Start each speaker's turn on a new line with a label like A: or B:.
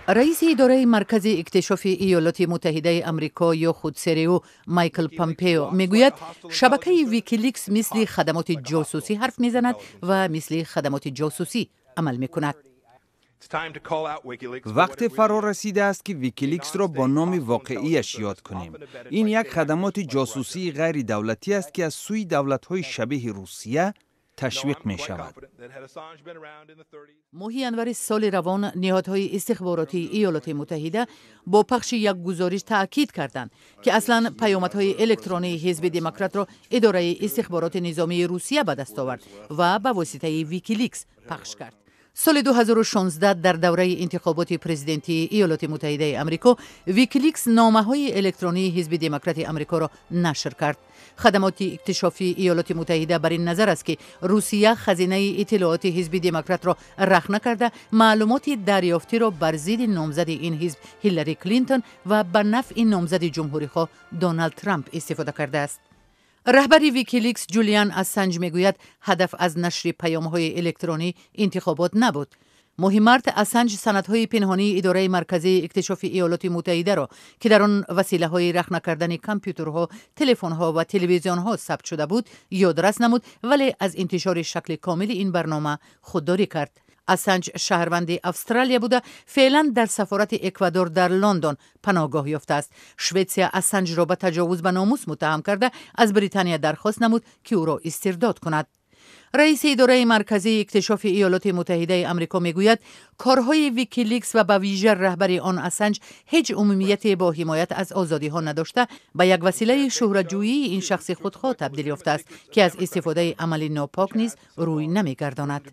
A: رئیس اداره مرکز اکتشاف ایالات متحده آمریکا یا خود سریو مایکل پامپیو میگوید شبکه ویکیلیکس مثل خدمات جاسوسی حرف میزند و مثل خدمات جاسوسی عمل میکند.
B: وقت فرا رسیده است که ویکیلیکس را با نام واقعیش یاد کنیم. این یک خدمات جاسوسی غیر دولتی است که از سوی دولت‌های شبیه روسیه تشویق می شود.
A: ماه ینور سال روان نهادهای استخباراتی ایالات متحده با پخش یک گزارش تأکید کردند که اصلا پیامدهای الکترونی حزب دموکرات را اداره استخبارات نظامی روسیه به دست آورد و به واسطه ویکیلیکس پخش کرد. سال 2016 در دوره انتخابات پرزیدنتی ایالات متحده آمریکا ویکیلیکس نامه‌های الکترونی حزب دموکرات آمریکا را نشر کرد. خدمات اکتشافی ایالات متحده بر این نظر است که روسیه خزینه اطلاعات حزب دموکرات را رخنه کرده معلومات دریافتی را بر ضد نامزد این حزب هیلاری کلینتون و بر نفع نامزد جمهوری‌خواه دونالد ترامپ استفاده کرده است. رهبر ویکیلیکس جولیان اسانج میگوید هدف از نشر پیام‌های الکترونی انتخابات نبود. ماه مارس اسانج سندهای پنهانی اداره مرکزی اکتشاف ایالات متحده را که در آن وسیله‌های رخنه کردن کامپیوترها، تلفن‌ها و تلویزیون‌ها ثبت شده بود یادرس نمود، ولی از انتشار شکل کامل این برنامه خودداری کرد. اسانج شهروند استرالیا بوده، فعلا در سفارت اکوادور در لندن پناهگاه یافته است. شویتزیا اسانج را به تجاوز به ناموس متهم کرده از بریتانیا درخواست نمود که او را استرداد کند. رئیس اداره مرکزی اکتشاف ایالات متحده آمریکا میگوید کارهای ویکیلیکس و به ویژه رهبر آن اسانج هیچ عمومیت با حمایت از آزادی ها نداشته و یک وسیله شهرت‌جویی این شخص خودخواه تبدیل یافته است که از استفاده عمل ناپاک نیز روی نمیگرداند.